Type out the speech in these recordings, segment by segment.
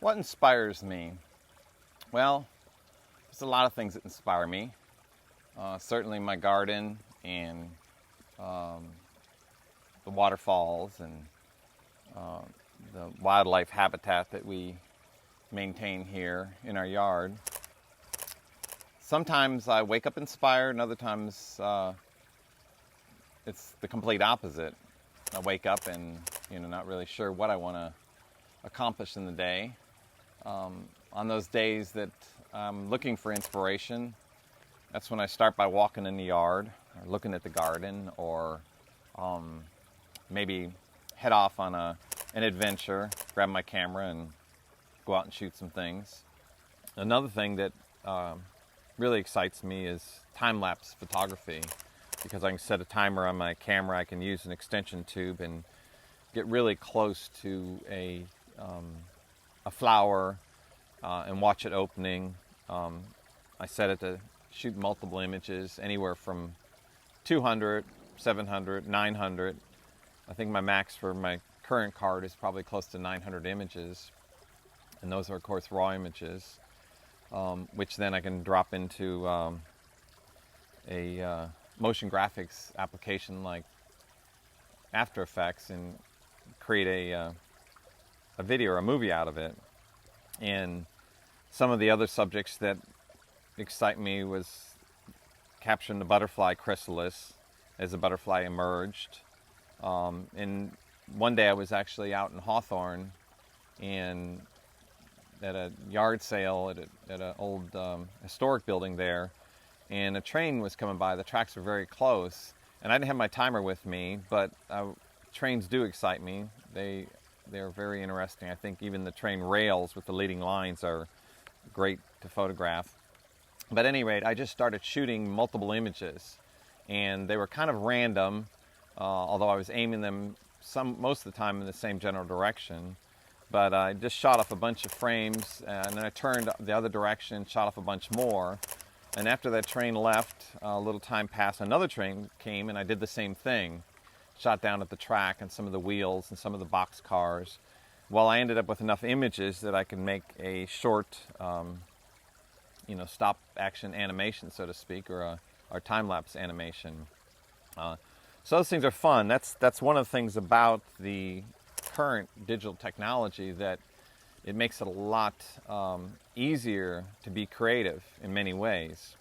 What inspires me? Well, there's a lot of things that inspire me. Certainly my garden and the waterfalls and the wildlife habitat that we maintain here in our yard. Sometimes I wake up inspired, and other times it's the complete opposite. I wake up and not really sure what I want to accomplish in the day. On those days that I'm looking for inspiration, that's when I start by walking in the yard or looking at the garden, or maybe head off on an adventure, grab my camera and go out and shoot some things. Another thing that really excites me is time-lapse photography, because I can set a timer on my camera. I can use an extension tube and get really close to a flower and watch it opening. I set it to shoot multiple images, anywhere from 200, 700, 900. I think my max for my current card is probably close to 900 images. And those are, of course, raw images, which then I can drop into a motion graphics application like After Effects and create a video or a movie out of it. And some of the other subjects that excite me was capturing the butterfly chrysalis as the butterfly emerged. And one day I was actually out in Hawthorne and at a yard sale at an old historic building there, and a train was coming by. The tracks were very close, and I didn't have my timer with me, but trains do excite me. They're very interesting. I think even the train rails with the leading lines are great to photograph. But at any rate, I just started shooting multiple images, and they were kind of random, although I was aiming them most of the time in the same general direction. But I just shot off a bunch of frames, and then I turned the other direction, shot off a bunch more. And after that train left, a little time passed, another train came, and I did the same thing. Shot down at the track and some of the wheels and some of the box cars. Well, I ended up with enough images that I could make a short, stop action animation, so to speak, or time-lapse animation. So those things are fun. That's one of the things about the current digital technology, that it makes it a lot easier to be creative in many ways.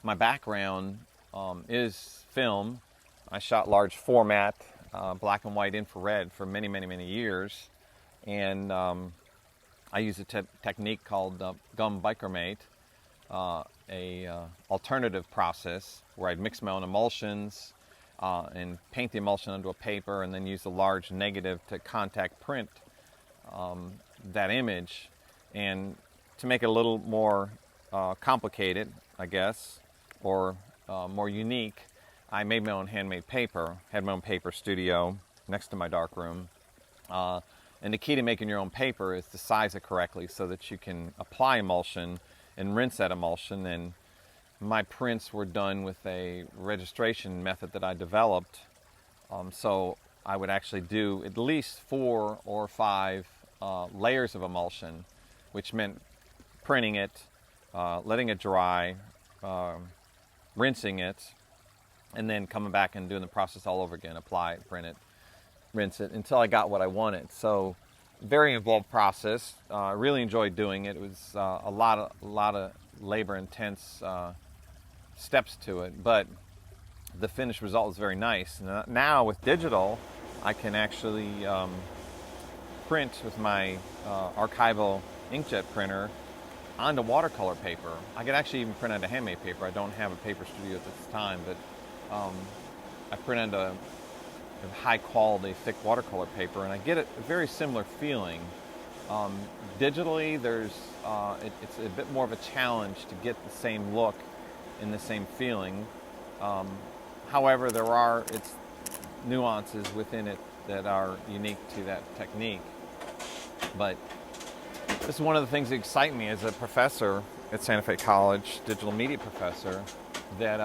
My background is film. I shot large format, black and white infrared for many, many, many years. And I use a technique called gum bichromate, a alternative process where I'd mix my own emulsions and paint the emulsion onto a paper, and then use a large negative to contact print that image. And to make it a little more complicated, I guess, or more unique, I made my own handmade paper, had my own paper studio next to my darkroom. And the key to making your own paper is to size it correctly so that you can apply emulsion and rinse that emulsion. And my prints were done with a registration method that I developed. So I would actually do at least 4 or 5 layers of emulsion, which meant printing it, letting it dry, rinsing it, and then coming back and doing the process all over again. Apply it, print it, rinse it, until I got what I wanted. So very involved process. I really enjoyed doing it. It was a lot of labor intense steps to it, but the finished result was very nice. Now with digital, I can actually print with my archival inkjet printer onto watercolor paper. I could actually even print onto handmade paper. I don't have a paper studio at this time, but I print onto a high quality, thick watercolor paper, and I get a very similar feeling. Digitally, it's a bit more of a challenge to get the same look and the same feeling. However, there are nuances within it that are unique to that technique. But this is one of the things that excite me as a professor at Santa Fe College, digital media professor, that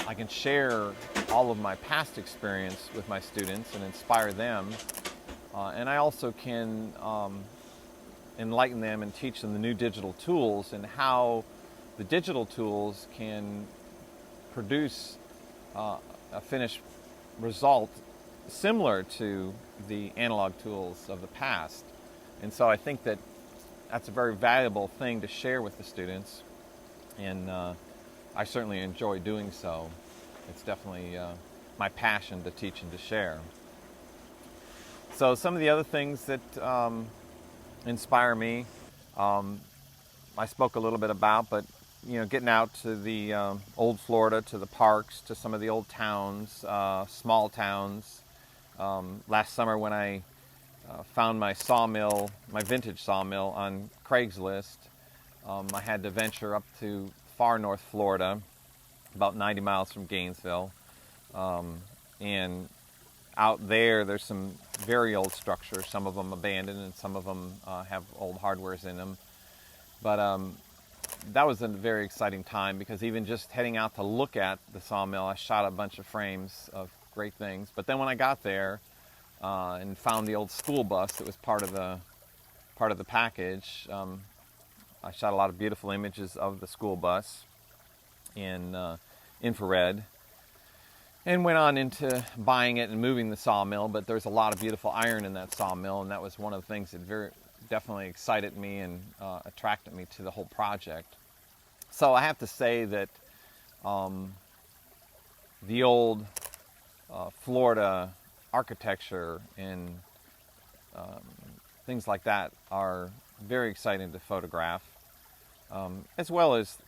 I can share all of my past experience with my students and inspire them. And I also can enlighten them and teach them the new digital tools and how the digital tools can produce a finished result similar to the analog tools of the past. And so I think that that's a very valuable thing to share with the students, and I certainly enjoy doing so. It's definitely my passion to teach and to share. So some of the other things that inspire me, I spoke a little bit about, but getting out to the old Florida, to the parks, to some of the old towns, small towns. Last summer when I found my sawmill, my vintage sawmill on Craigslist, I had to venture up to far north Florida, about 90 miles from Gainesville. And out there's some very old structures, some of them abandoned and some of them have old hardwares in them. But that was a very exciting time because even just heading out to look at the sawmill, I shot a bunch of frames of great things. But then when I got there and found the old school bus that was part of the package, I shot a lot of beautiful images of the school bus in infrared, and went on into buying it and moving the sawmill. But there's a lot of beautiful iron in that sawmill, and that was one of the things that definitely excited me and attracted me to the whole project. So I have to say that the old Florida architecture and things like that are very exciting to photograph, as well as,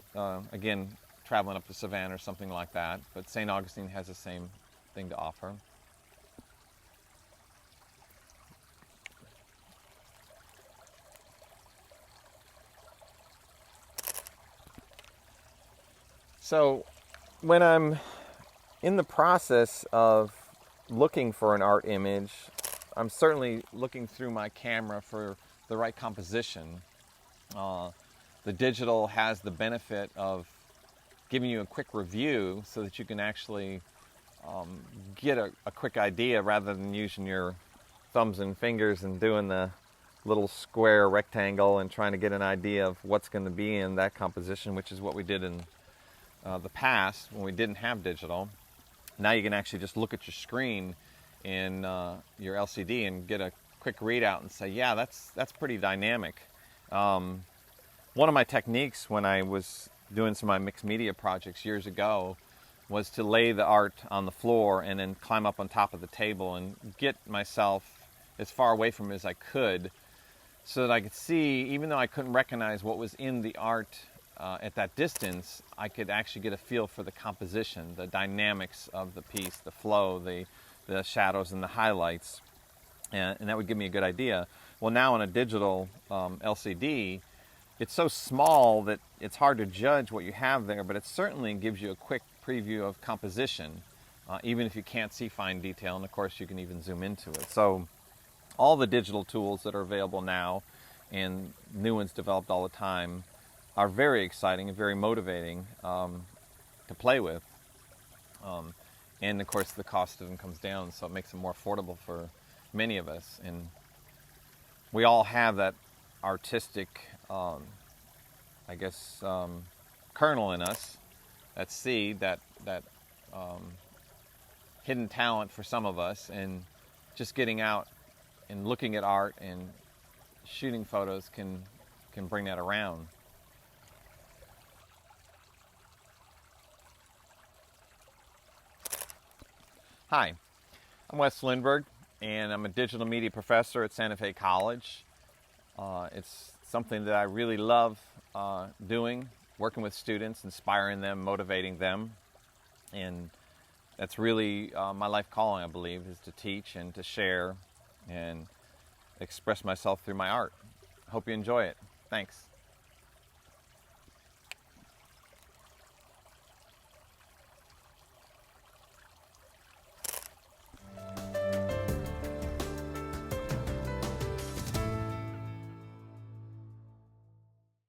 again, traveling up to Savannah or something like that. But St. Augustine has the same thing to offer. So when I'm in the process of looking for an art image, I'm certainly looking through my camera for the right composition. The digital has the benefit of giving you a quick review so that you can actually get a quick idea rather than using your thumbs and fingers and doing the little square rectangle and trying to get an idea of what's going to be in that composition, which is what we did in the past when we didn't have digital. Now you can actually just look at your screen in your LCD and get a quick readout and say, yeah, that's pretty dynamic. One of my techniques when I was doing some of my mixed media projects years ago was to lay the art on the floor and then climb up on top of the table and get myself as far away from it as I could so that I could see, even though I couldn't recognize what was in the art at that distance, I could actually get a feel for the composition, the dynamics of the piece, the flow, the shadows and the highlights, and that would give me a good idea. Well, now on a digital LCD, it's so small that it's hard to judge what you have there, but it certainly gives you a quick preview of composition, even if you can't see fine detail, and of course you can even zoom into it. So all the digital tools that are available now, and new ones developed all the time, are very exciting and very motivating to play with. And of course the cost of them comes down, so it makes them more affordable for many of us. And we all have that artistic, kernel in us, that seed, that hidden talent for some of us, and just getting out and looking at art and shooting photos can bring that around. Hi, I'm Wes Lindberg, and I'm a digital media professor at Santa Fe College. It's something that I really love doing, working with students, inspiring them, motivating them. And that's really my life calling, I believe, is to teach and to share and express myself through my art. I hope you enjoy it. Thanks.